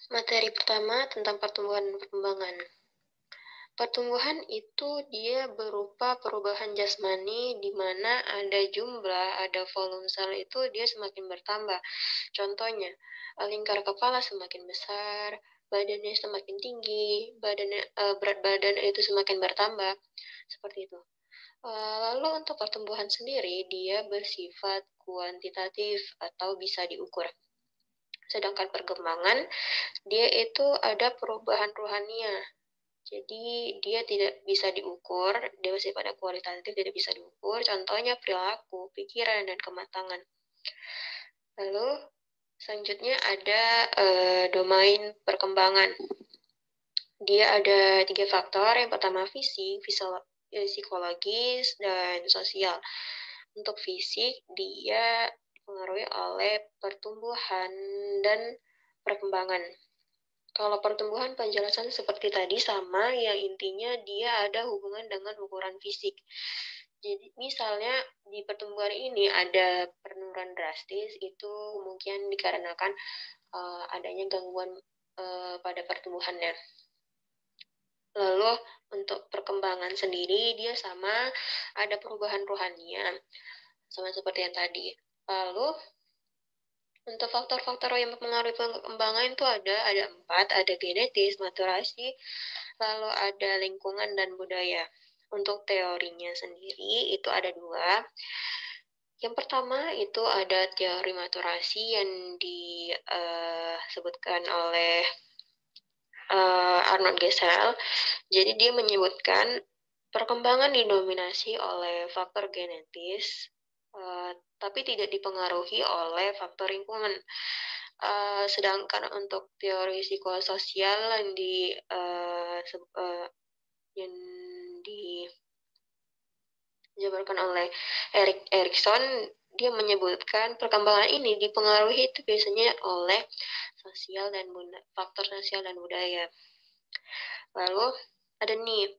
Materi pertama tentang pertumbuhan dan perkembangan. Pertumbuhan itu dia berupa perubahan jasmani di mana ada jumlah, ada volume sel itu dia semakin bertambah. Contohnya, lingkar kepala semakin besar, badannya semakin tinggi, berat badan itu semakin bertambah, seperti itu. Lalu untuk pertumbuhan sendiri, dia bersifat kuantitatif atau bisa diukur. Sedangkan perkembangan, dia itu ada perubahan rohania. Jadi dia tidak bisa diukur, dia bersifat kualitatif tidak bisa diukur, contohnya perilaku, pikiran, dan kematangan. Lalu selanjutnya ada domain perkembangan. Dia ada 3 faktor, yang pertama fisik, psikologis, dan sosial. Untuk fisik, dia dipengaruhi oleh pertumbuhan dan perkembangan. Kalau pertumbuhan penjelasan seperti tadi sama, yang intinya dia ada hubungan dengan ukuran fisik. Jadi misalnya di pertumbuhan ini ada penurunan drastis, itu mungkin dikarenakan adanya gangguan pada pertumbuhannya. Lalu untuk perkembangan sendiri dia sama, ada perubahan rohania, sama seperti yang tadi. Lalu untuk faktor-faktor yang mempengaruhi perkembangan itu ada 4, ada genetis, maturasi, lalu ada lingkungan dan budaya. Untuk teorinya sendiri itu ada 2. Yang pertama itu ada teori maturasi yang disebutkan oleh Arnold Gesell. Jadi dia menyebutkan perkembangan didominasi oleh faktor genetis, tapi tidak dipengaruhi oleh faktor lingkungan. Sedangkan untuk teori psikososial yang dijabarkan oleh Erik Erikson, dia menyebutkan perkembangan ini dipengaruhi itu biasanya oleh faktor sosial dan budaya. Lalu ada nih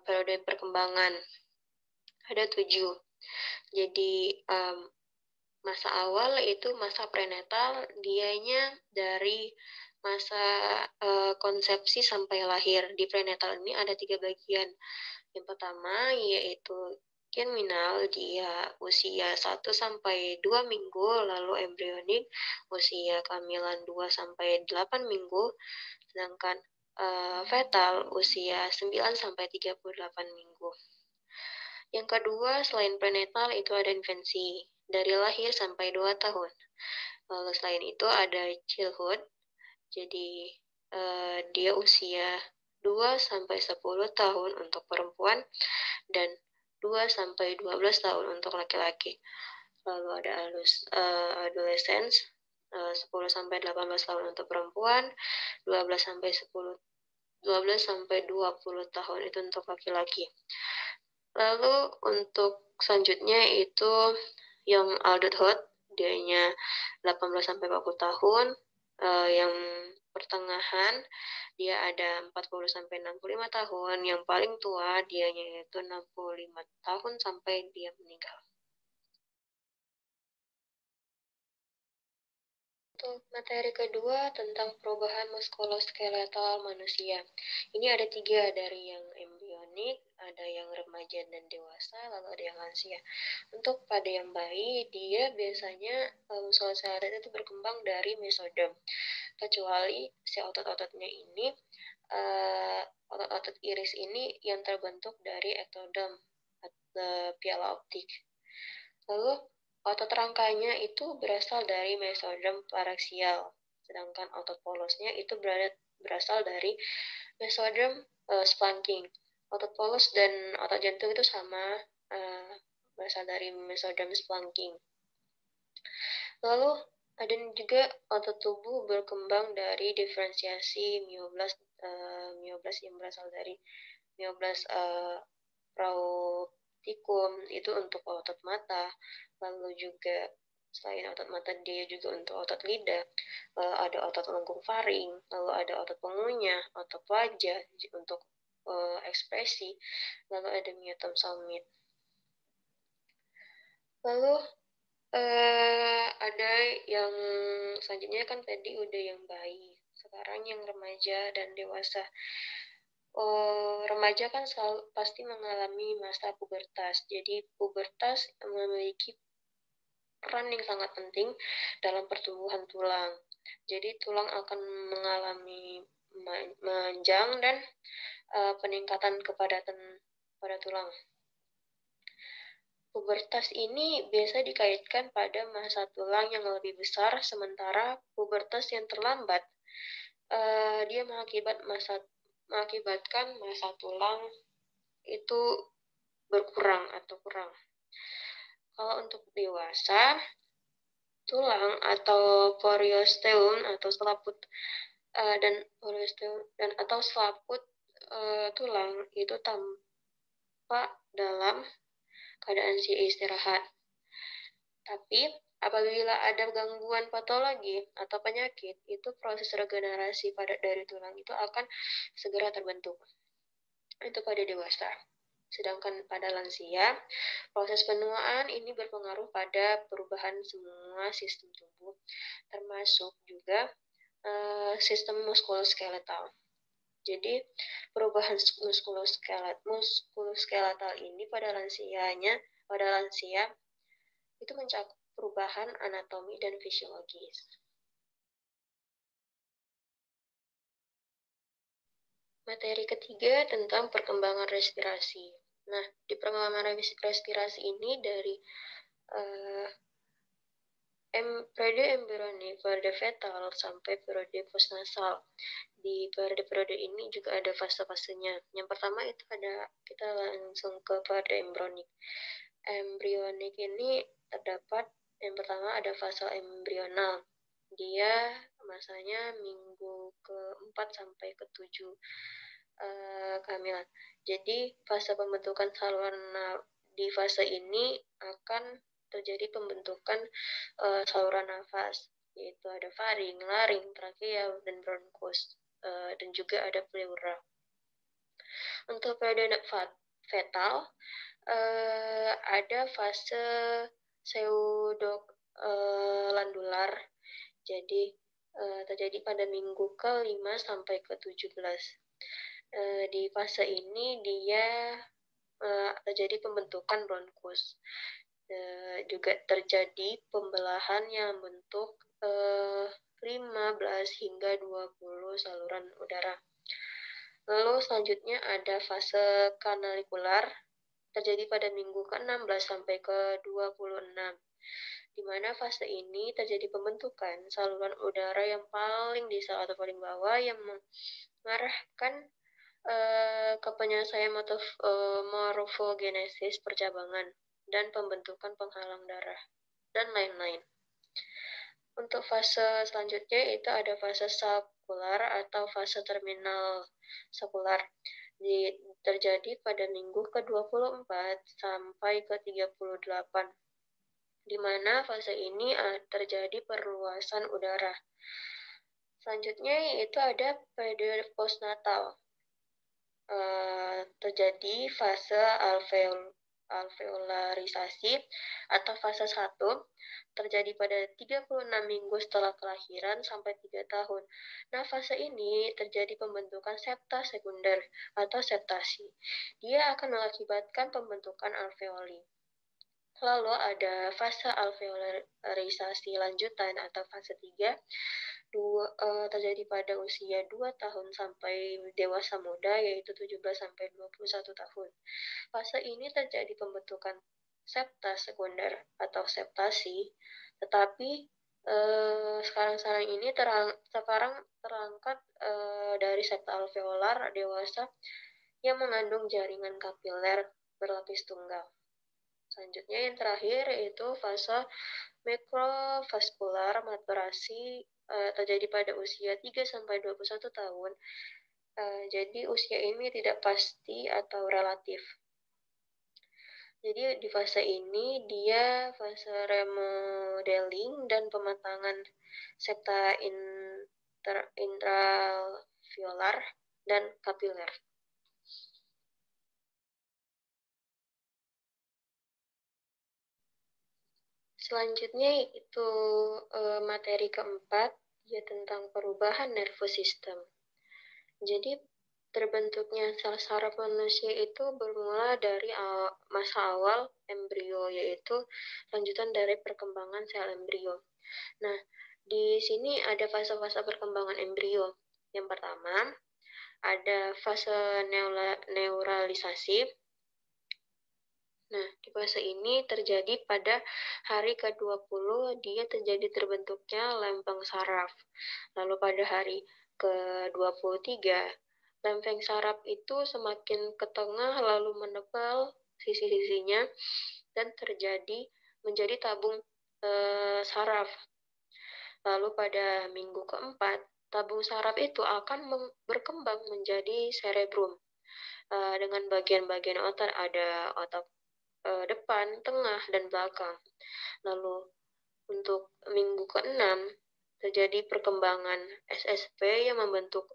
periode perkembangan, ada 7. Jadi masa awal itu masa prenatal, dianya dari masa konsepsi sampai lahir. Di prenatal ini ada 3 bagian. Yang pertama yaitu germinal, dia usia 1 sampai 2 minggu, lalu embrionik usia kehamilan 2 sampai 8 minggu, sedangkan fetal usia 9 sampai 38 minggu. Yang kedua, selain prenatal itu ada infansi, dari lahir sampai 2 tahun. Lalu selain itu ada childhood, jadi dia usia 2 sampai 10 tahun untuk perempuan dan 2 sampai 12 tahun untuk laki-laki. Lalu ada adolescence, 10 sampai 18 tahun untuk perempuan, 12 sampai 20 tahun itu untuk laki-laki. Lalu untuk selanjutnya itu yang adulthood, dianya 18 sampai 40 tahun. Yang pertengahan dia ada 40 sampai 65 tahun, yang paling tua dianya itu 65 tahun sampai dia meninggal. Untuk materi kedua tentang perubahan muskuloskeletal manusia. Ini ada 3, dari yang embrionik, ada yang remaja dan dewasa, lalu ada yang lansia. Untuk pada yang bayi, dia biasanya muskuloskeletal itu berkembang dari mesodom. Kecuali si otot-ototnya ini, otot-otot iris ini yang terbentuk dari ektodom atau piala optik. Lalu otot rangkanya itu berasal dari mesodom paraxial, sedangkan otot polosnya itu berasal dari mesodom splanchnic. Otot polos dan otot jantung itu sama, berasal dari mesodom splanchnic. Lalu ada juga otot tubuh berkembang dari diferensiasi mioblast yang berasal dari mioblast protikum itu untuk otot mata. Lalu juga selain otot mata dia juga untuk otot lidah, ada otot lengkung faring, lalu ada otot pengunyah, otot wajah untuk ekspresi, lalu ada myotom summit. Lalu ada yang selanjutnya kan tadi udah yang bayi. sekarang yang remaja dan dewasa. Remaja kan pasti mengalami masa pubertas. Jadi pubertas memiliki peran yang sangat penting dalam pertumbuhan tulang. Jadi tulang akan mengalami menjang dan peningkatan kepadatan pada tulang. Pubertas ini biasa dikaitkan pada massa tulang yang lebih besar, sementara pubertas yang terlambat dia mengakibatkan massa tulang itu berkurang atau kurang. Kalau untuk dewasa, tulang atau periosteum atau selaput tulang itu tampak dalam keadaan istirahat. Tapi apabila ada gangguan patologi atau penyakit, itu proses regenerasi dari tulang itu akan segera terbentuk. Itu pada dewasa. Sedangkan pada lansia, proses penuaan ini berpengaruh pada perubahan semua sistem tubuh, termasuk juga sistem muskuloskeletal. Jadi perubahan muskuloskeletal ini pada lansia itu mencakup perubahan anatomi dan fisiologis. Materi ketiga tentang perkembangan respirasi. Nah, di perkembangan respirasi ini dari periode embrionik, periode fetal, sampai periode postnasal. Di periode ini juga ada fase-fasenya. Yang pertama itu kita langsung ke periode embrionik. Embrionik ini terdapat, yang pertama ada fase embrional. Dia masanya minggu ke-4 sampai ke-7 kehamilan. Jadi fase pembentukan saluran di fase ini akan terjadi pembentukan saluran nafas, yaitu ada faring, laring, trakea, dan bronkus, dan juga ada pleura. Untuk periode fetal, ada fase pseudolandular, jadi terjadi pada minggu ke-5 sampai ke-17. Di fase ini dia terjadi pembentukan bronkus. Juga terjadi pembelahan yang bentuk 15 hingga 20 saluran udara. Lalu selanjutnya ada fase kanalikular, terjadi pada minggu ke-16 sampai ke-26, di mana fase ini terjadi pembentukan saluran udara yang paling di atau paling bawah yang mengarahkan ke penyelesaian morfogenesis percabangan dan pembentukan penghalang darah, dan lain-lain. Untuk fase selanjutnya itu ada fase sakular atau fase terminal sakular. Terjadi pada minggu ke-24 sampai ke-38, di mana fase ini terjadi perluasan udara. Selanjutnya itu ada periode postnatal. Terjadi fase alveolarisasi atau fase 1 terjadi pada 36 minggu setelah kelahiran sampai 3 tahun. Nah, fase ini terjadi pembentukan septa sekunder atau septasi. Dia akan mengakibatkan pembentukan alveoli. Lalu ada fase alveolarisasi lanjutan atau fase 3 terjadi pada usia 2 tahun sampai dewasa muda, yaitu 17 sampai 21 tahun. Fase ini terjadi pembentukan septa sekunder atau septasi, tetapi sekarang ini terangkat dari septa alveolar dewasa yang mengandung jaringan kapiler berlapis tunggal. Selanjutnya yang terakhir yaitu fase mikrovaskular maturasi, terjadi pada usia 3 sampai 21 tahun. Jadi usia ini tidak pasti atau relatif. Jadi di fase ini dia fase remodeling dan pematangan septa intraalveolar dan kapiler. Selanjutnya itu materi keempat, Ya, tentang perubahan nervous system. Jadi, terbentuknya sel saraf manusia itu bermula dari masa awal embrio, yaitu lanjutan dari perkembangan sel embrio. Nah, di sini ada fase-fase perkembangan embrio. Yang pertama, ada fase neuralisasi. Nah, di fase ini terjadi pada hari ke-20, dia terjadi terbentuknya lempeng saraf. Lalu pada hari ke-23, lempeng saraf itu semakin ke tengah lalu menebal sisi-sisinya dan menjadi tabung saraf. Lalu pada minggu keempat, tabung saraf itu akan berkembang menjadi cerebrum. Dengan bagian-bagian otak, ada otak depan, tengah, dan belakang. Lalu untuk minggu ke-6 terjadi perkembangan SSP yang membentuk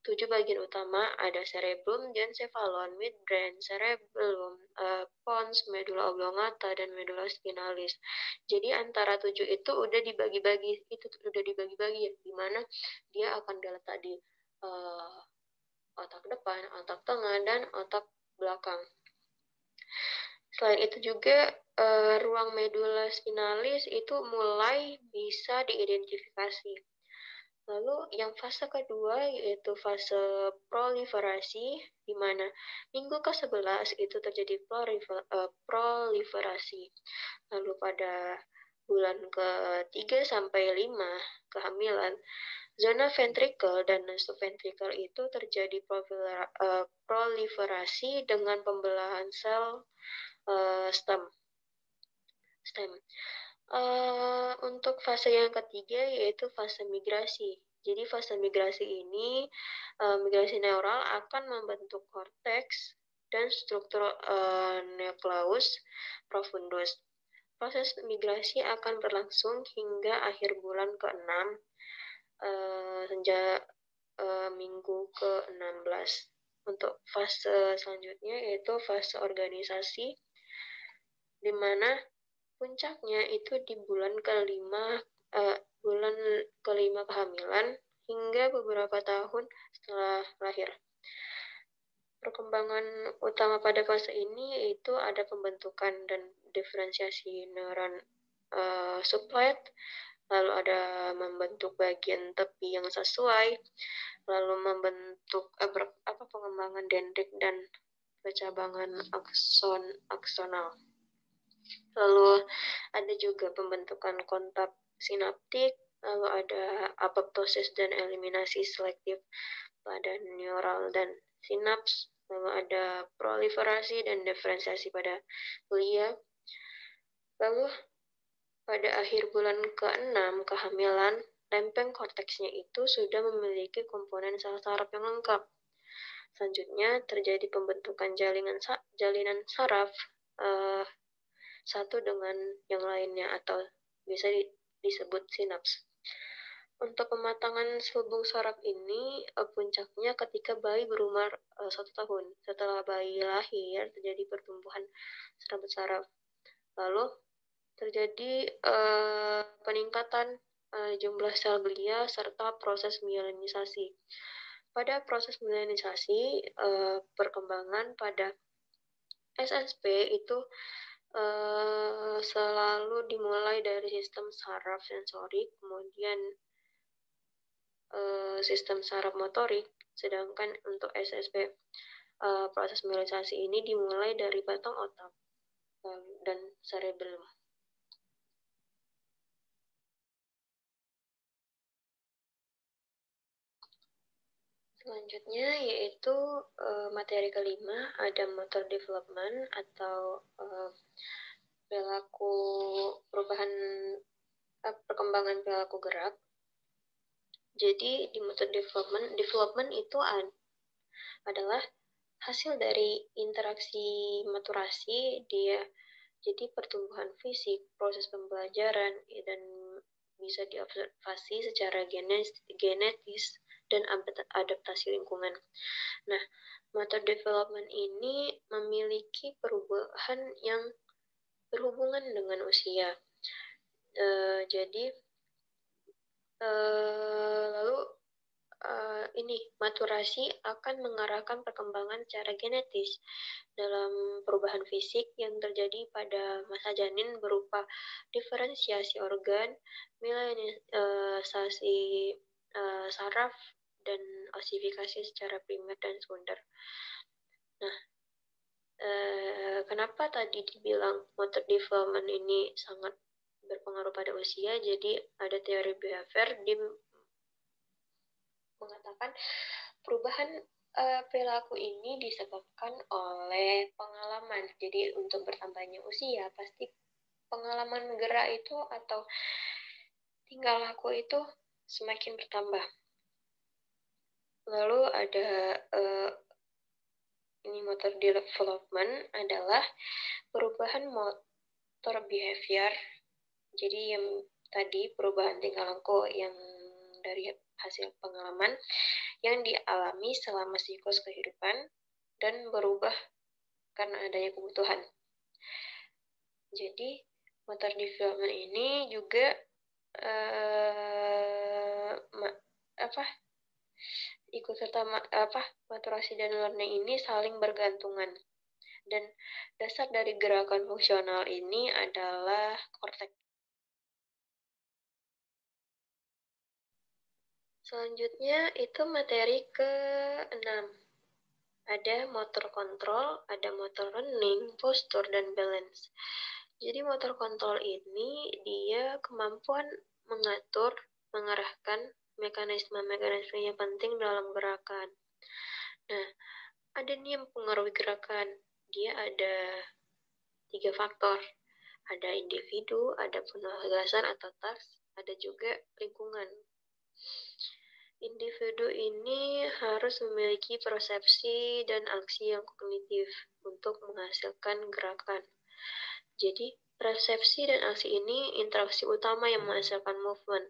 7 bagian utama, ada cerebrum dan cephalon, midbrain, cerebellum, pons, medulla oblongata, dan medulla spinalis. Jadi antara 7 itu udah dibagi-bagi, ya, di mana dia akan diletak di otak depan, otak tengah, dan otak belakang. Selain itu juga ruang medulla spinalis itu mulai bisa diidentifikasi. Lalu yang fase kedua yaitu fase proliferasi, di mana minggu ke-11 itu terjadi proliferasi. Lalu pada bulan ke-3 sampai 5 kehamilan, zona ventrikel dan subventrikel itu terjadi proliferasi dengan pembelahan sel stem. Untuk fase yang ketiga yaitu fase migrasi. Jadi fase migrasi ini, migrasi neural akan membentuk korteks dan struktur nucleus profundus. Proses migrasi akan berlangsung hingga akhir bulan ke-6 sejak minggu ke-16. Untuk fase selanjutnya yaitu fase organisasi, di mana puncaknya itu di bulan kelima kehamilan hingga beberapa tahun setelah lahir. Perkembangan utama pada fase ini yaitu ada pembentukan dan diferensiasi neuron subplat, lalu ada membentuk bagian tepi yang sesuai, lalu membentuk pengembangan dendrik dan percabangan aksonal. Lalu ada juga pembentukan kontak sinaptik, lalu ada apoptosis dan eliminasi selektif pada neural dan sinaps, lalu ada proliferasi dan diferensiasi pada glia. Lalu pada akhir bulan ke-6 kehamilan, lempeng korteksnya itu sudah memiliki komponen sel saraf yang lengkap. Selanjutnya terjadi pembentukan jalinan saraf satu dengan yang lainnya atau bisa disebut sinaps. Untuk pematangan selubung saraf ini puncaknya ketika bayi berumur 1 tahun. Setelah bayi lahir terjadi pertumbuhan serabut saraf. Lalu terjadi peningkatan jumlah sel glia serta proses mielinisasi. Pada proses mielinisasi, perkembangan pada SSP itu selalu dimulai dari sistem saraf sensorik, kemudian sistem saraf motorik, sedangkan untuk SSP proses mielinisasi ini dimulai dari batang otak dan cerebellum. Selanjutnya yaitu materi kelima, ada motor development atau perkembangan perilaku gerak. Jadi di motor development itu adalah hasil dari interaksi maturasi dia. Jadi pertumbuhan fisik, proses pembelajaran, dan bisa diobservasi secara genetis dan adaptasi lingkungan. Nah, motor development ini memiliki perubahan yang berhubungan dengan usia. Jadi Lalu ini maturasi akan mengarahkan perkembangan secara genetis dalam perubahan fisik yang terjadi pada masa janin berupa diferensiasi organ, mielinisasi saraf, dan osifikasi secara primer dan sekunder. Nah, kenapa tadi dibilang motor development ini sangat berpengaruh pada usia? Jadi ada teori behavior mengatakan perubahan perilaku ini disebabkan oleh pengalaman. Jadi untuk bertambahnya usia pasti pengalaman gerak itu atau tingkah laku itu semakin bertambah. Lalu ada ini motor development adalah perubahan motor behavior. Jadi yang tadi perubahan tingkah laku yang dari hasil pengalaman yang dialami selama siklus kehidupan dan berubah karena adanya kebutuhan. Jadi motor development ini juga ikut serta maturasi dan learning ini saling bergantungan. Dan dasar dari gerakan fungsional ini adalah korteks. Selanjutnya itu materi ke-6. Ada motor kontrol, ada motor learning, postur, dan balance. Jadi motor kontrol ini dia kemampuan mengatur, mengarahkan mekanisme-mekanisme yang penting dalam gerakan. Nah, ada nih yang mempengaruhi gerakan. Dia ada 3 faktor. Ada individu, ada penugasan atau task, ada juga lingkungan. Individu ini harus memiliki persepsi dan aksi yang kognitif untuk menghasilkan gerakan. Jadi, persepsi dan aksi ini interaksi utama yang menghasilkan movement,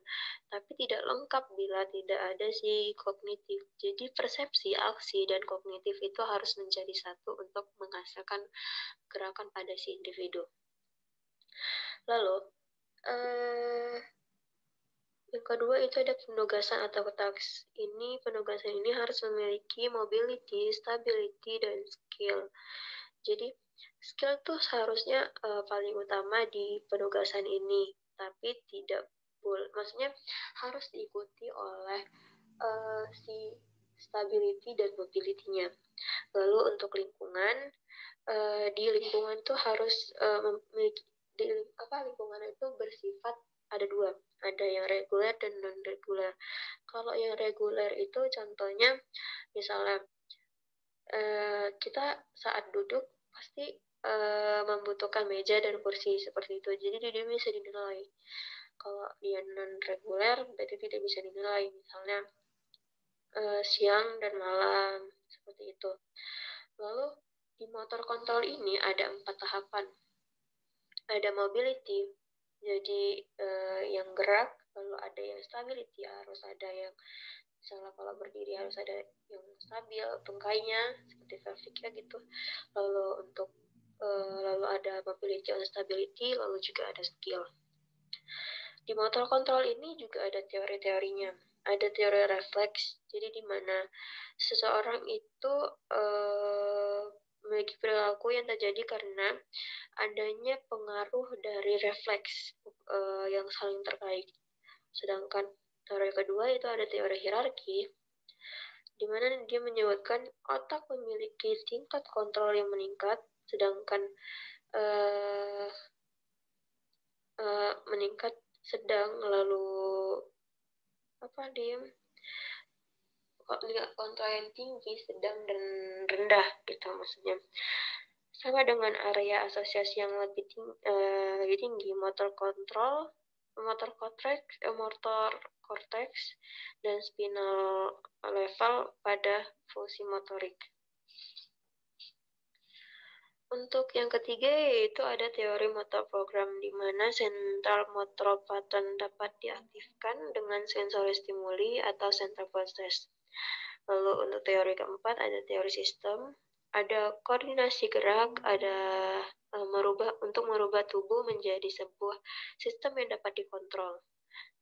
tapi tidak lengkap bila tidak ada si kognitif. Jadi, persepsi, aksi, dan kognitif itu harus menjadi satu untuk menghasilkan gerakan pada si individu. Lalu, yang kedua itu ada penugasan atau task. Penugasan ini harus memiliki mobility, stability, dan skill. Jadi skill tuh seharusnya paling utama di penugasan ini, tapi tidak boleh. Maksudnya harus diikuti oleh si stability dan mobility-nya. Lalu untuk lingkungan, di lingkungan tuh harus memiliki lingkungan itu bersifat ada 2, ada yang reguler dan non reguler. Kalau yang reguler itu contohnya misalnya kita saat duduk pasti membutuhkan meja dan kursi seperti itu, jadi dia bisa dinilai. Kalau dia non reguler berarti tidak bisa dinilai, misalnya siang dan malam seperti itu. Lalu di motor kontrol ini ada 4 tahapan. Ada mobility, jadi yang gerak, lalu ada yang stability, harus ada yang misalnya kalau berdiri harus ada yang stabil tungkainya seperti pelviknya gitu. Lalu untuk lalu ada mobility and stability, lalu juga ada skill. Di motor kontrol ini juga ada teori-teorinya. Ada teori refleks, jadi di mana seseorang itu memiliki perilaku yang terjadi karena adanya pengaruh dari refleks yang saling terkait. Sedangkan teori kedua itu ada teori hierarki, di mana dia menyebutkan otak memiliki tingkat kontrol yang meningkat, sedangkan meningkat, sedang, lalu kontrol yang tinggi, sedang, dan rendah gitu maksudnya. Sama dengan area asosiasi yang lebih tinggi, motor kontrol, motor cortex, dan spinal level pada fungsi motorik. Untuk yang ketiga yaitu ada teori motor program, di mana sentral motor pattern dapat diaktifkan dengan sensori stimuli atau central process. Lalu untuk teori keempat ada teori sistem, ada koordinasi gerak, ada untuk merubah tubuh menjadi sebuah sistem yang dapat dikontrol.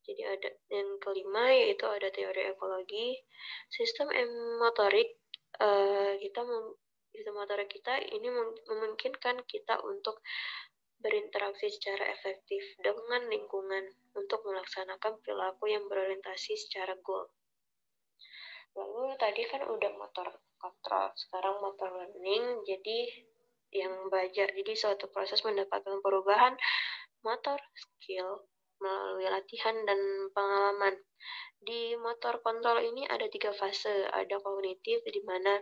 Jadi ada yang kelima yaitu ada teori ekologi, sistem motorik. Sistem motorik kita ini memungkinkan kita untuk berinteraksi secara efektif dengan lingkungan untuk melaksanakan perilaku yang berorientasi secara goal. Lalu tadi kan udah motor kontrol, sekarang motor learning, jadi yang belajar, jadi suatu proses mendapatkan perubahan motor skill melalui latihan dan pengalaman. Di motor kontrol ini ada 3 fase, ada kognitif di mana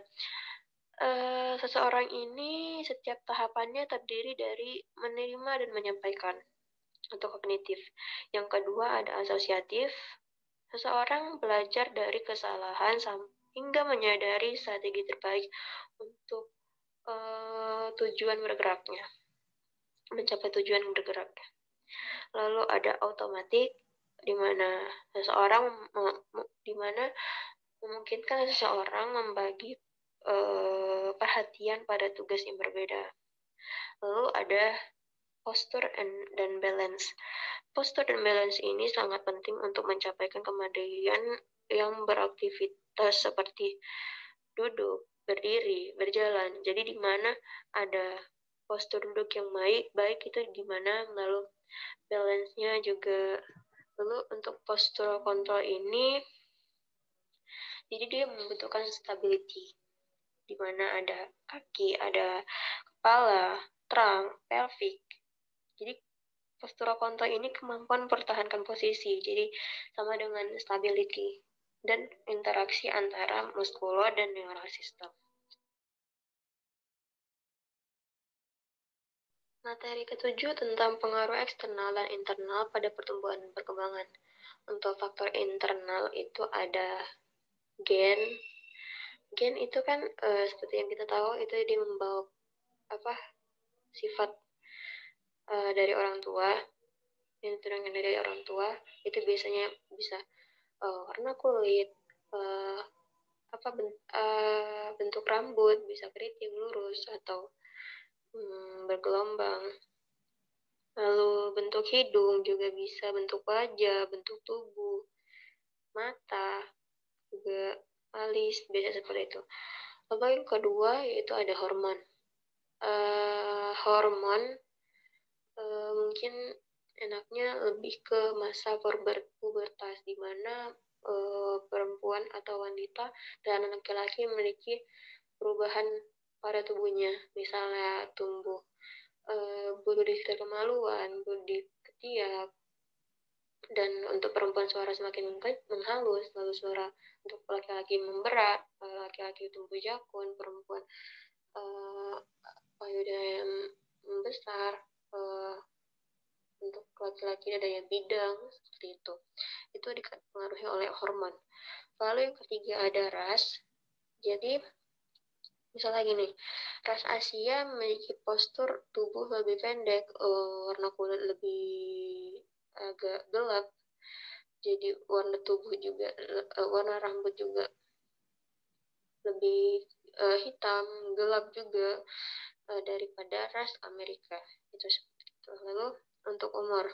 seseorang ini setiap tahapannya terdiri dari menerima dan menyampaikan untuk kognitif. Yang kedua ada asosiatif, seseorang belajar dari kesalahan hingga menyadari strategi terbaik untuk tujuan bergeraknya, mencapai tujuan bergeraknya. Lalu ada automatik, di mana memungkinkan seseorang membagi perhatian pada tugas yang berbeda. Lalu ada postur dan balance. Postur dan balance ini sangat penting untuk mencapai kemandirian yang beraktivitas seperti duduk, berdiri, berjalan. Jadi di mana ada postur duduk yang baik itu di mana, lalu balance-nya juga. Lalu untuk postur kontrol ini, jadi dia membutuhkan stability, di mana ada kaki, ada kepala, trunk, pelvic. Jadi postura kontrol ini kemampuan mempertahankan posisi, jadi sama dengan stability dan interaksi antara muskular dan neural system. Materi ketujuh tentang pengaruh eksternal dan internal pada pertumbuhan dan perkembangan. Untuk faktor internal itu ada gen. Gen itu kan seperti yang kita tahu itu dia membawa sifat dari orang tua, yang diturunkan dari orang tua itu biasanya bisa warna kulit, bentuk rambut bisa keriting lurus atau bergelombang. Lalu bentuk hidung juga bisa, bentuk wajah, bentuk tubuh, mata, juga alis, biasa seperti itu. Lalu yang kedua yaitu ada hormon. Hormon mungkin enaknya lebih ke masa pubertas, di mana perempuan atau wanita dan laki-laki memiliki perubahan pada tubuhnya, misalnya tumbuh bulu di sekitar kemaluan, bulu di ketiak, dan untuk perempuan suara semakin menghalus, lalu suara untuk laki-laki memberat, laki-laki tumbuh jakun, perempuan payudara yang membesar, untuk laki-laki adanya bidang, seperti itu. Itu dipengaruhi oleh hormon. Lalu yang ketiga ada ras. Jadi misalnya gini, ras Asia memiliki postur tubuh lebih pendek, warna kulit lebih agak gelap, jadi warna tubuh juga, warna rambut juga lebih hitam, gelap juga daripada ras Amerika. Itu seperti itu. Lalu untuk umur,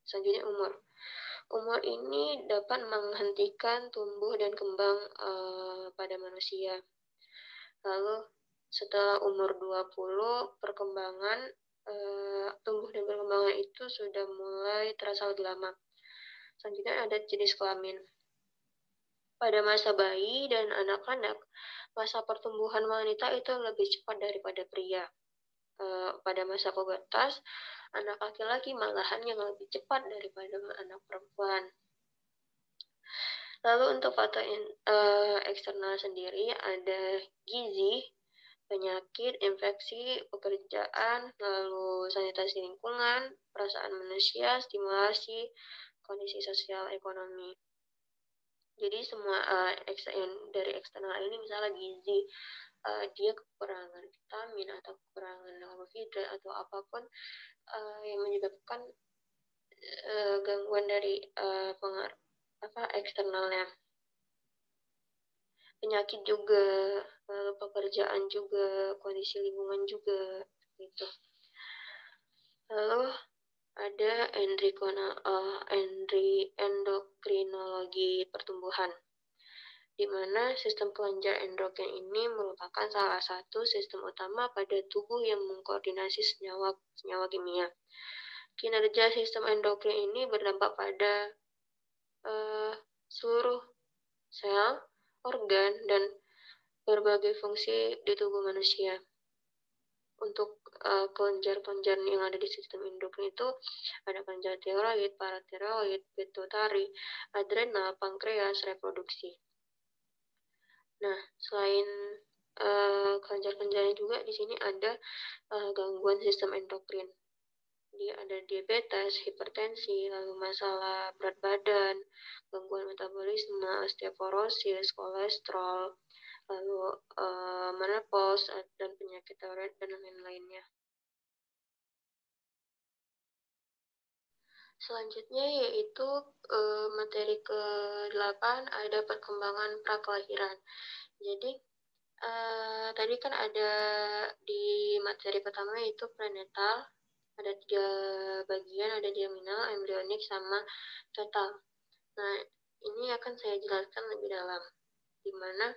selanjutnya umur ini dapat menghentikan tumbuh dan kembang pada manusia. Lalu setelah umur 20, perkembangan tumbuh dan perkembangan itu sudah mulai terasa lebih lama. Selanjutnya ada jenis kelamin. Pada masa bayi dan anak-anak, masa pertumbuhan wanita itu lebih cepat daripada pria. Pada masa pubertas, anak laki-laki malahan yang lebih cepat daripada anak perempuan. Lalu untuk faktor eksternal sendiri ada gizi, penyakit, infeksi, pekerjaan, lalu sanitasi lingkungan, perasaan manusia, stimulasi, kondisi sosial ekonomi. Jadi semua dari eksternal ini, misalnya gizi, dia kekurangan vitamin atau kekurangan karbohidrat atau apapun yang menyebabkan gangguan dari eksternalnya. Penyakit juga, lalu pekerjaan juga, kondisi lingkungan juga, gitu. Lalu ada endokrinologi pertumbuhan, di mana sistem kelenjar endokrin ini merupakan salah satu sistem utama pada tubuh yang mengkoordinasi senyawa kimia. Kinerja sistem endokrin ini berdampak pada seluruh sel, organ, dan berbagai fungsi di tubuh manusia. Untuk kelenjar-kelenjar yang ada di sistem endokrin itu ada kelenjar tiroid, paratiroid, pituitari, adrenal, pankreas, reproduksi. Nah, selain kelenjar-kelenjarnya juga di sini ada gangguan sistem endokrin. Dia ada diabetes, hipertensi, lalu masalah berat badan, gangguan metabolisme, osteoporosis, kolesterol, lalu menopause dan penyakit tiroid dan lain-lainnya. Selanjutnya yaitu materi ke-8 ada perkembangan prakelahiran. Jadi tadi kan ada di materi pertama yaitu prenatal, ada 3 bagian, ada germinal, embryonik, sama fetal. Nah, ini akan saya jelaskan lebih dalam, di mana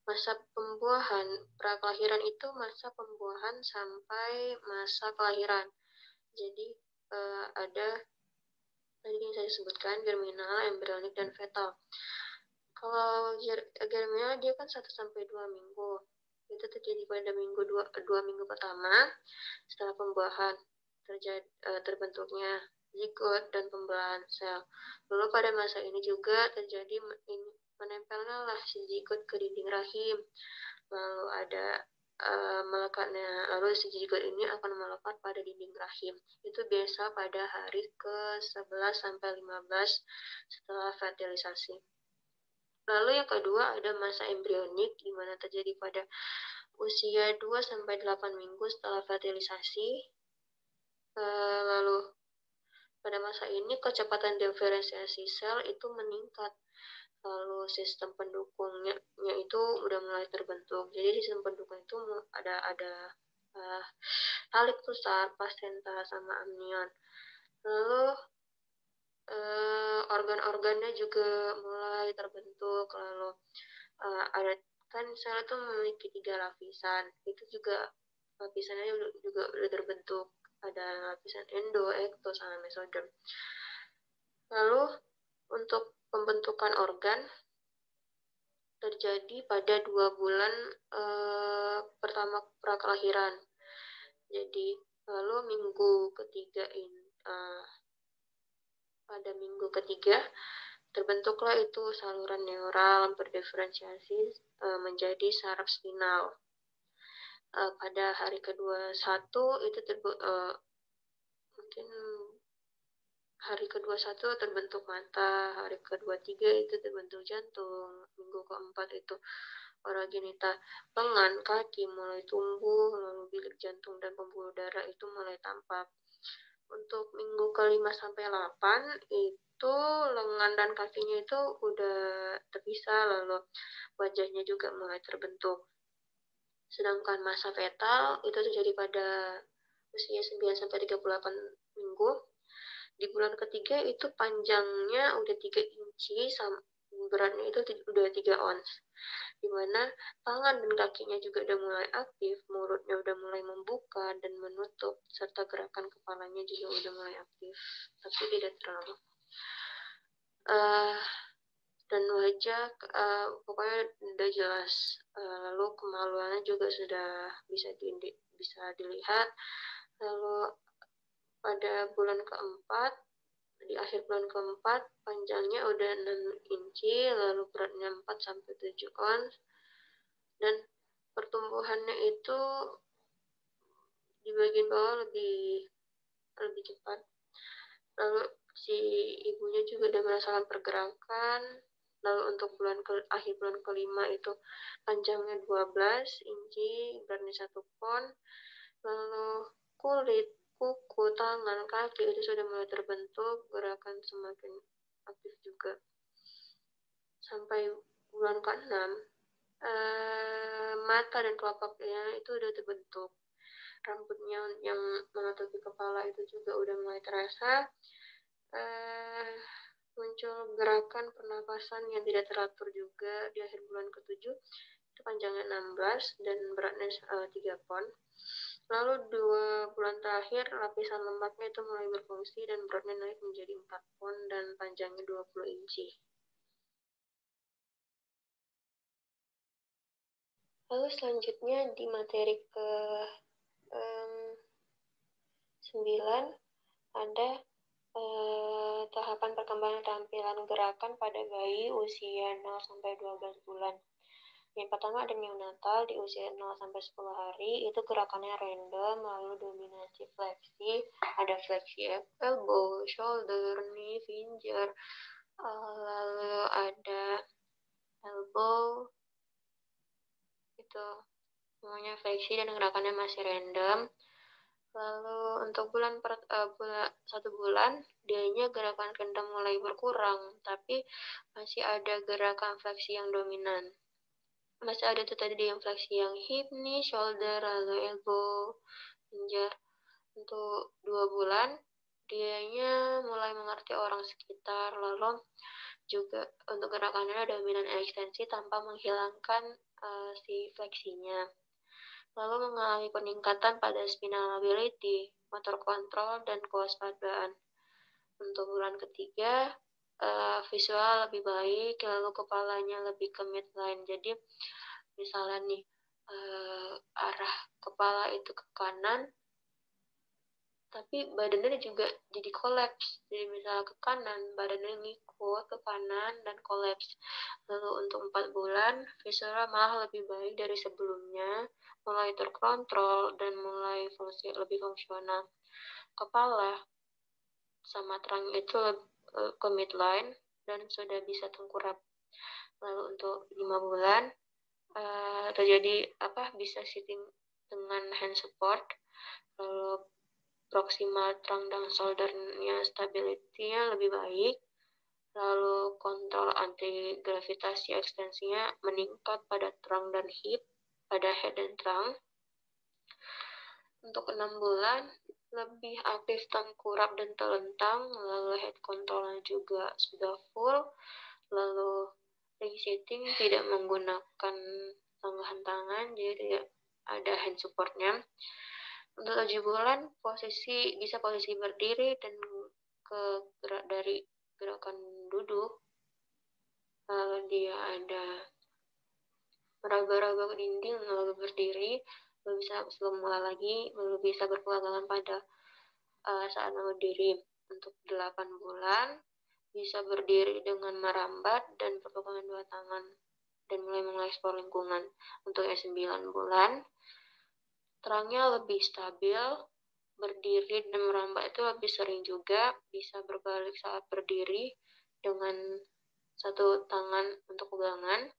masa pembuahan prakelahiran itu masa pembuahan sampai masa kelahiran. Jadi ada tadi yang saya sebutkan germinal, embryonik, dan fetal. Kalau germinal dia kan 1-2 minggu. Itu terjadi pada dua minggu pertama setelah pembuahan, terbentuknya zigot dan pembelahan sel. Lalu pada masa ini juga terjadi menempelnya lah si zigot ke dinding rahim. Lalu ada melekatnya, lalu si zigot ini akan melekat pada dinding rahim. Itu biasa pada hari ke-11 sampai 15 setelah fertilisasi. Lalu yang kedua ada masa embrionik, di mana terjadi pada usia 2-8 minggu setelah fertilisasi. Lalu pada masa ini kecepatan diferensiasi sel itu meningkat. Lalu sistem pendukungnya itu udah mulai terbentuk. Jadi sistem pendukung itu ada talik pusar, plasenta, sama amnion. Lalu organ-organnya juga mulai terbentuk. Lalu ada kan sel itu memiliki 3 lapisan. Itu juga lapisannya juga udah terbentuk. Ada lapisan endo, ekto, sama mesoderm. Lalu untuk pembentukan organ terjadi pada 2 bulan pertama prakelahiran. Jadi lalu pada minggu ketiga terbentuklah itu saluran neural berdiferensiasi menjadi saraf spinal. Pada hari ke-21 itu mungkin hari ke-21 terbentuk mata, hari ke-23 itu terbentuk jantung, minggu ke-4 itu ora genita lengan, kaki mulai tumbuh, lalu bilik jantung dan pembuluh darah itu mulai tampak. Untuk minggu ke-5 sampai 8 itu lengan dan kakinya itu udah terpisah, lalu wajahnya juga mulai terbentuk. Sedangkan masa fetal itu terjadi pada usia 9 sampai 38 minggu. Di bulan ketiga itu panjangnya udah 3 inci, beratnya itu udah 3 ons. Dimana tangan dan kakinya juga udah mulai aktif, mulutnya udah mulai membuka dan menutup, serta gerakan kepalanya juga udah mulai aktif, tapi tidak terlalu. Dan wajah pokoknya udah jelas. Lalu kemaluannya juga sudah bisa dilihat. Lalu pada bulan keempat, di akhir bulan keempat, panjangnya udah 6 inci, lalu beratnya 4-7 ons, dan pertumbuhannya itu di bagian bawah lebih cepat. Lalu si ibunya juga udah merasakan pergerakan. Lalu untuk akhir bulan ke-5 itu panjangnya 12 inci, beratnya 1 pon. Lalu kulit, kuku, tangan, kaki itu sudah mulai terbentuk, gerakan semakin aktif juga. Sampai bulan ke-6 mata dan kelopaknya itu udah terbentuk. rambutnya yang menutupi kepala itu juga udah mulai terasa. Muncul gerakan pernapasan yang tidak teratur juga di akhir bulan ke-7, itu panjangnya 16 dan beratnya 3 pon. Lalu 2 bulan terakhir lapisan lemaknya itu mulai berfungsi dan beratnya naik menjadi 4 pon dan panjangnya 20 inci. Lalu selanjutnya di materi ke 9 ada tahapan perkembangan tampilan gerakan pada bayi usia 0-12 bulan. Yang pertama ada neonatal di usia 0-10 hari, itu gerakannya random, lalu dominasi fleksi, ada fleksi elbow, shoulder, knee, finger, lalu ada elbow, itu semuanya fleksi dan gerakannya masih random. Lalu untuk bulan 1 bulan, dianya gerakan kendam mulai berkurang, tapi masih ada gerakan fleksi yang dominan. Masih ada tuh tadi yang fleksi yang hip, knee, shoulder, lalu elbow, finger. Untuk 2 bulan, dianya mulai mengerti orang sekitar, lalu juga untuk gerakannya dominan ekstensi tanpa menghilangkan si fleksinya. Lalu mengalami peningkatan pada spinal ability, motor kontrol, dan kewaspadaan. Untuk bulan ketiga, visual lebih baik, lalu kepalanya lebih ke midline. Jadi misalnya nih, arah kepala itu ke kanan, tapi badannya juga jadi kolaps. Jadi misalnya ke kanan, badannya ngikut ke kanan dan kolaps. Lalu untuk 4 bulan, visualnya malah lebih baik dari sebelumnya, mulai terkontrol dan mulai lebih fungsional. Kepala sama terang itu ke midline dan sudah bisa tengkurap. Lalu untuk 5 bulan, terjadi bisa sitting dengan hand support, lalu proximal trunk dan shoulder-nya stability-nya lebih baik, lalu kontrol anti gravitasi ekstensinya meningkat pada trunk dan hip, pada head dan trunk. Untuk 6 bulan lebih aktif tengkurap dan telentang, lalu head control-nya juga sudah full, lalu sitting tidak menggunakan tanggahan tangan, jadi tidak ada hand support-nya. Untuk 7 bulan bisa posisi berdiri dan dari gerakan duduk, lalu dia ada meraba-raba dinding lalu berdiri, lalu bisa mulai lagi, lalu bisa berpegangan pada saat berdiri. Untuk 8 bulan bisa berdiri dengan merambat dan berpegangan 2 tangan dan mulai mengeksplor lingkungan. Untuk 9 bulan terangnya lebih stabil, berdiri dan merambat itu lebih sering juga, bisa berbalik saat berdiri dengan 1 tangan untuk pegangan.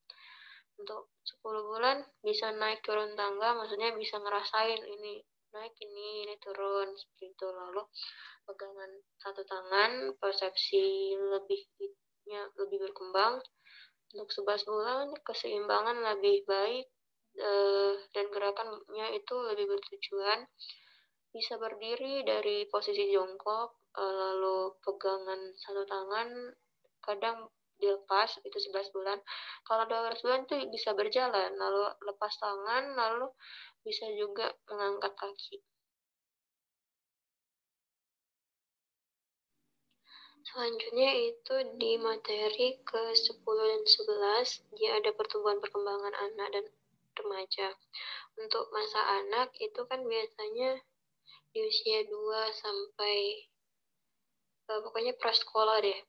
Untuk 10 bulan bisa naik turun tangga, maksudnya bisa ngerasain ini naik ini turun seperti itu. Lalu pegangan 1 tangan, persepsi lebih berkembang. Untuk 11 bulan keseimbangan lebih baik dan gerakannya itu lebih bertujuan, bisa berdiri dari posisi jongkok, lalu pegangan 1 tangan kadang dilepas, itu 11 bulan. Kalau 12 bulan tuh bisa berjalan, lalu lepas tangan, lalu bisa juga mengangkat kaki. Selanjutnya itu di materi ke-10 dan 11, dia ada pertumbuhan perkembangan anak dan remaja. Untuk masa anak itu kan biasanya di usia 2 sampai pokoknya prasekolah deh.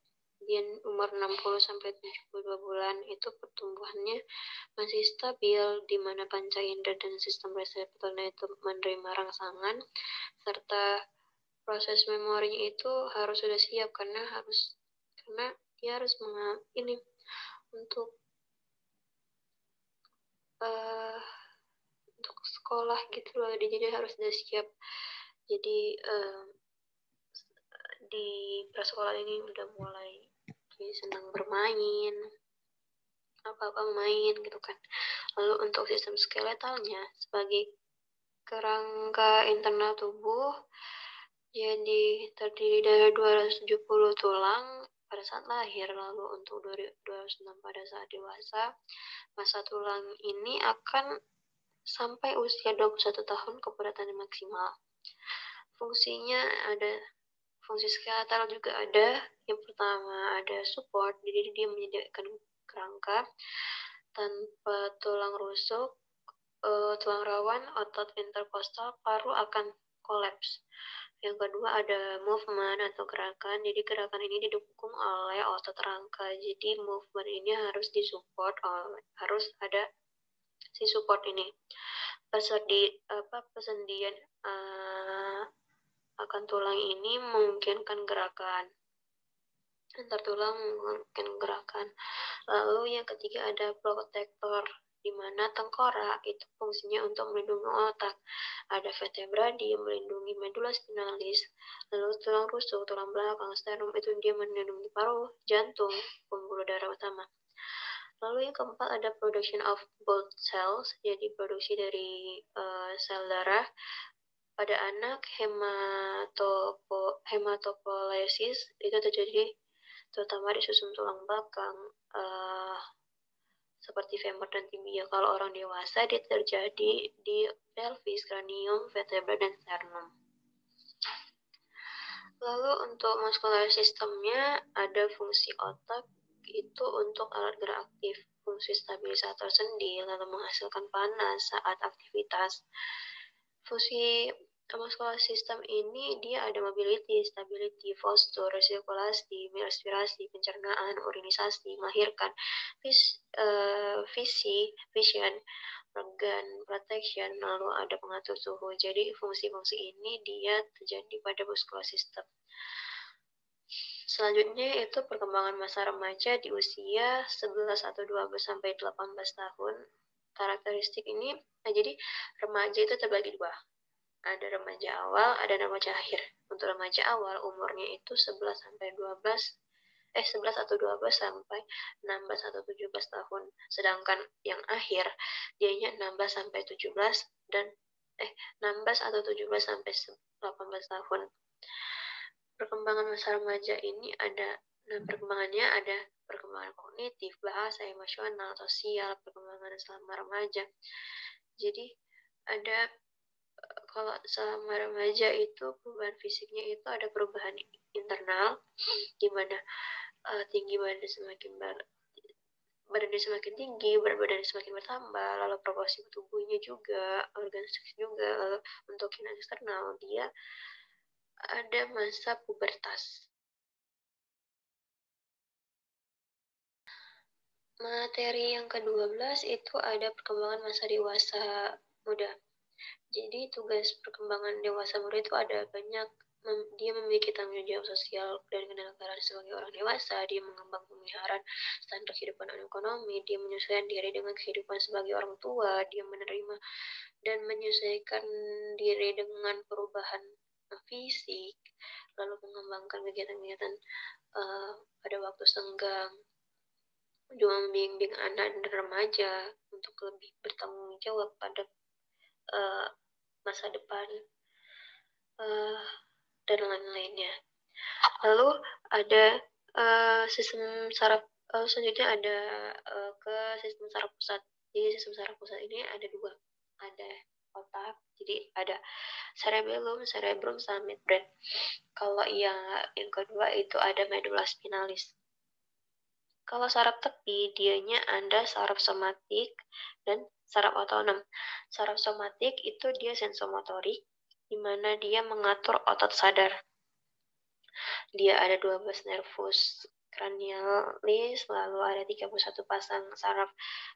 Di umur 60-72 bulan itu pertumbuhannya masih stabil, di mana panca indera dan sistem reseptornya itu menerima rangsangan, serta proses memorinya itu harus sudah siap karena dia harus untuk untuk sekolah gitu loh, jadi harus sudah siap. Jadi di prasekolah ini udah mulai senang bermain, apa-apa main gitu kan. Lalu untuk sistem skeletalnya sebagai kerangka internal tubuh jadi terdiri dari 270 tulang pada saat lahir, lalu untuk 206 pada saat dewasa. Massa tulang ini akan sampai usia 21 tahun keberadaan maksimal. Fungsinya ada, fungsi skeletal juga ada. Yang pertama ada support, jadi dia menyediakan kerangka. Tanpa tulang rusuk, tulang rawan, otot interkostal, paru akan kolaps. Yang kedua ada movement atau gerakan. Jadi gerakan ini didukung oleh otot rangka. Jadi movement ini harus disupport oleh, harus ada si support ini. Persendian akan tulang ini memungkinkan gerakan antar tulang, mungkin gerakan. Lalu yang ketiga ada protektor, di mana tengkorak itu fungsinya untuk melindungi otak. Ada vertebra, dia melindungi medula spinalis. Lalu tulang rusuk, tulang belakang, sternum itu dia melindungi paru, jantung, pembuluh darah utama. Lalu yang keempat ada production of blood cells, jadi produksi dari sel darah. Pada anak hematopoiesis itu terjadi terutama di sumsum tulang belakang seperti femur dan tibia. Kalau orang dewasa dia terjadi di pelvis, cranium, vertebra, dan sternum. Lalu untuk muscular systemnya ada fungsi otak itu untuk alat gerak aktif, fungsi stabilisator sendi, lalu menghasilkan panas saat aktivitas. Fungsi muscular system ini dia ada mobility, stability, postur, resirkulasi, aspirasi, pencernaan, urinisasi, melahirkan, vision, organ protection, lalu ada pengatur suhu. Jadi fungsi-fungsi ini dia terjadi pada muscular system. Selanjutnya itu perkembangan masa remaja di usia 11 atau 12 sampai 18 tahun. Karakteristik ini, jadi remaja itu terbagi dua. Ada remaja awal, ada remaja akhir. Untuk remaja awal umurnya itu 11 sampai 12 11 atau 12 sampai 16 atau 17 tahun. Sedangkan yang akhir dianya 16 sampai 17 dan 16 atau 17 sampai 18 tahun. Perkembangan masa remaja ini ada perkembangannya ada perkembangan kognitif, bahasa, emosional, sosial, perkembangan selama remaja. Jadi ada kalau selama remaja itu perubahan fisiknya itu ada perubahan internal, di mana tinggi badan semakin tinggi, berat badan semakin bertambah, lalu proporsi tubuhnya juga, organ seks juga. Lalu untuk yang eksternal dia ada masa pubertas. Materi yang ke-12 itu ada perkembangan masa dewasa muda. Jadi tugas perkembangan dewasa muda itu ada banyak. Dia memiliki tanggung jawab sosial dan kenegaraan sebagai orang dewasa. Dia mengembang pemikiran standar kehidupan ekonomi. Dia menyesuaikan diri dengan kehidupan sebagai orang tua. Dia menerima dan menyesuaikan diri dengan perubahan fisik. Lalu mengembangkan kegiatan-kegiatan pada waktu senggang. Juga membimbing anak dan remaja untuk lebih bertanggung jawab pada masa depan dan lain-lainnya. Lalu ada sistem saraf, selanjutnya ada ke sistem saraf pusat. Jadi sistem saraf pusat ini ada dua, ada otak, jadi ada cerebrum sama midbrain. Kalau yang kedua itu ada medula spinalis. Kalau saraf tepi, dianya ada saraf somatik dan saraf otonom. Saraf somatik itu dia sensomotorik, di mana dia mengatur otot sadar. Dia ada 12 nervus cranialis, lalu ada 31 pasang saraf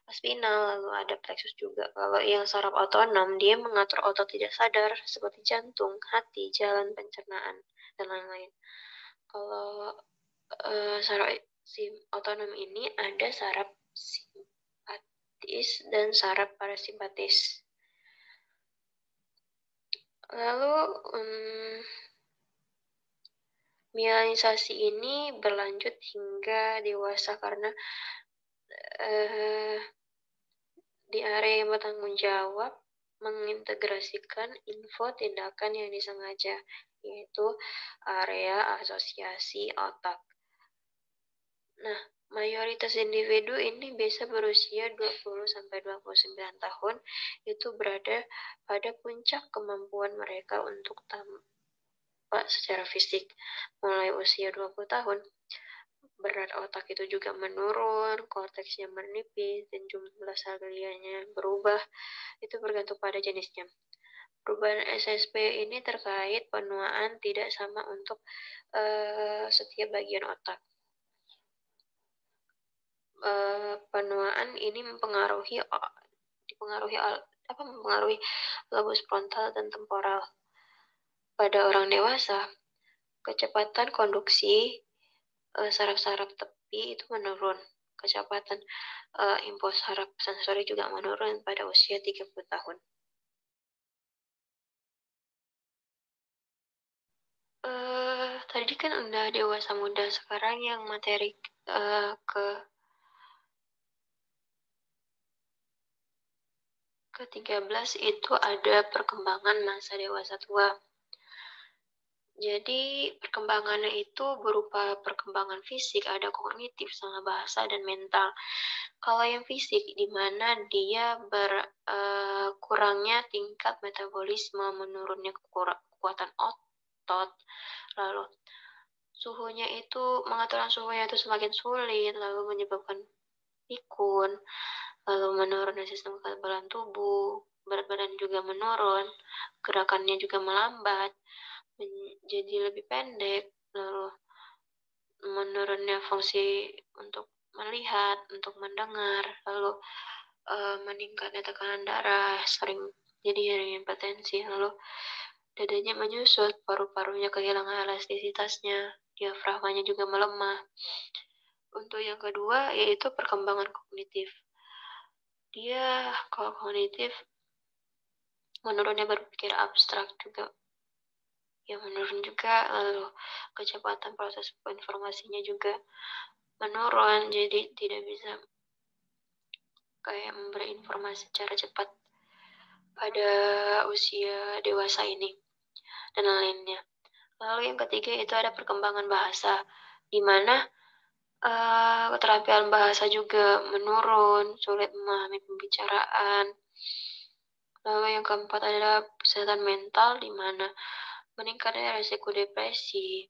spinal, lalu ada plexus juga. Kalau yang saraf otonom, dia mengatur otot tidak sadar seperti jantung, hati, jalan pencernaan, dan lain-lain. Kalau saraf otonom ini ada saraf simpatis dan saraf parasimpatis. Lalu mielinisasi ini berlanjut hingga dewasa karena di area yang bertanggung jawab mengintegrasikan info tindakan yang disengaja, yaitu area asosiasi otak. Nah, mayoritas individu ini biasa berusia 20-29 tahun, itu berada pada puncak kemampuan mereka untuk tampak secara fisik. Mulai usia 20 tahun, berat otak itu juga menurun, korteksnya menipis, dan jumlah sel glianya berubah, itu bergantung pada jenisnya. Perubahan SSP ini terkait penuaan tidak sama untuk setiap bagian otak. Penuaan ini mempengaruhi lobus frontal dan temporal. Pada orang dewasa, kecepatan konduksi saraf-saraf tepi itu menurun. Kecepatan impuls saraf sensori juga menurun pada usia 30 tahun. Tadi kan udah dewasa muda, sekarang yang materi ke-13 itu ada perkembangan masa dewasa tua. Jadi perkembangannya itu berupa perkembangan fisik, ada kognitif, sama bahasa dan mental. Kalau yang fisik, di mana dia kurangnya tingkat metabolisme, menurunnya kekuatan otot, lalu pengaturan suhunya itu semakin sulit, lalu menyebabkan pikun, lalu menurunnya sistem kekebalan tubuh, berat badan juga menurun, gerakannya juga melambat, menjadi lebih pendek, lalu menurunnya fungsi untuk melihat, untuk mendengar, lalu meningkatnya tekanan darah, sering hipertensi, lalu dadanya menyusut, paru-parunya kehilangan elastisitasnya, diafragmanya juga melemah. Untuk yang kedua yaitu perkembangan kognitif. Kalau kognitif, menurunnya berpikir abstrak juga yang menurun juga, lalu kecepatan proses informasinya juga menurun, jadi tidak bisa memberi informasi secara cepat pada usia dewasa ini dan lainnya. Lalu yang ketiga itu ada perkembangan bahasa, di mana keterampilan bahasa juga menurun, sulit memahami pembicaraan. Lalu yang keempat adalah kesehatan mental, di mana meningkatnya risiko depresi.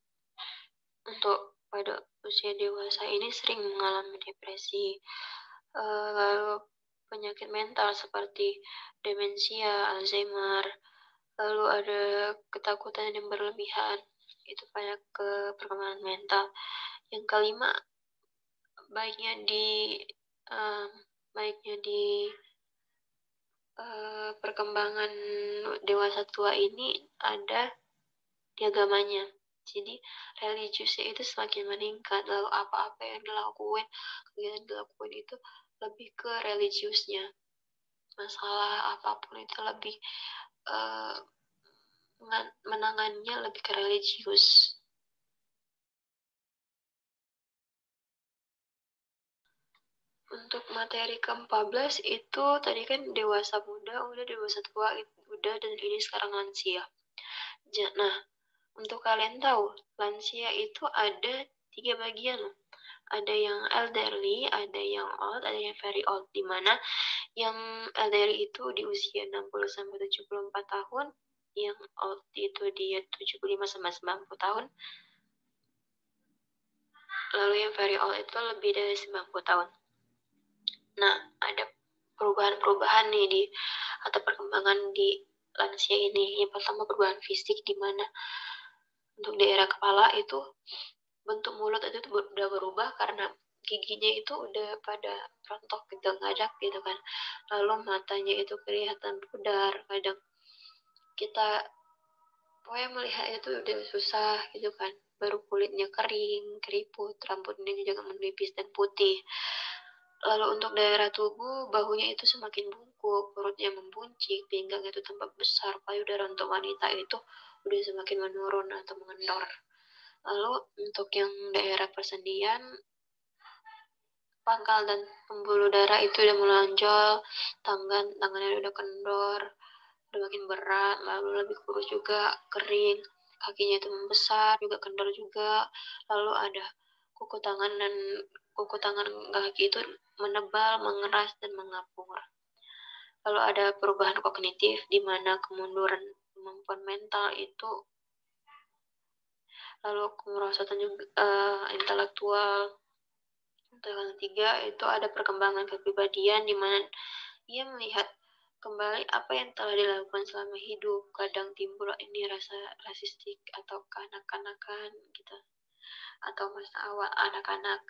Untuk pada usia dewasa ini sering mengalami depresi. Lalu penyakit mental seperti demensia, Alzheimer, lalu ada ketakutan yang berlebihan, itu banyak ke perkembangan mental. Yang kelima, baiknya di perkembangan dewasa tua ini ada di agamanya. Jadi religiusnya itu semakin meningkat, lalu apa-apa yang dilakukan itu lebih ke religiusnya. Masalah apapun itu lebih menangannya lebih ke religius. Untuk materi ke-14 itu tadi kan dewasa muda, udah dewasa tua, udah, dan ini sekarang lansia. Nah, untuk kalian tahu, lansia itu ada 3 bagian. Ada yang elderly, ada yang old, ada yang very old, di mana yang elderly itu di usia 60-74 tahun, yang old itu dia 75-90 tahun, lalu yang very old itu lebih dari 90 tahun. Nah, ada perubahan-perubahan nih atau perkembangan di lansia ini. Yang pertama, perubahan fisik, di mana untuk daerah kepala itu bentuk mulut itu udah berubah karena giginya itu udah pada rontok gitu, ngadak gitu kan. Lalu matanya itu kelihatan pudar, kadang kita pokoknya melihat itu udah susah gitu kan. Baru kulitnya kering, keriput, rambutnya juga menipis dan putih. Lalu untuk daerah tubuh, bahunya itu semakin bungkuk, perutnya membuncit, pinggang itu tampak besar, payudara untuk wanita itu udah semakin menurun atau mengendor. Lalu untuk yang daerah persendian, pangkal dan pembuluh darah itu udah melonjol, tangannya udah kendor, udah makin berat, lalu lebih kurus juga, kering, kakinya itu membesar, juga kendor juga, lalu ada kuku tangan dan kuku tangan kaki itu menebal, mengeras, dan mengapung. Lalu ada perubahan kognitif di mana kemunduran kemampuan mental itu, lalu kemerosotan juga intelektual. Untuk yang ketiga itu ada perkembangan kepribadian di mana ia melihat kembali apa yang telah dilakukan selama hidup. Kadang timbul ini rasa rasistik atau kanak-kanakan gitu, atau masa awal anak-anak.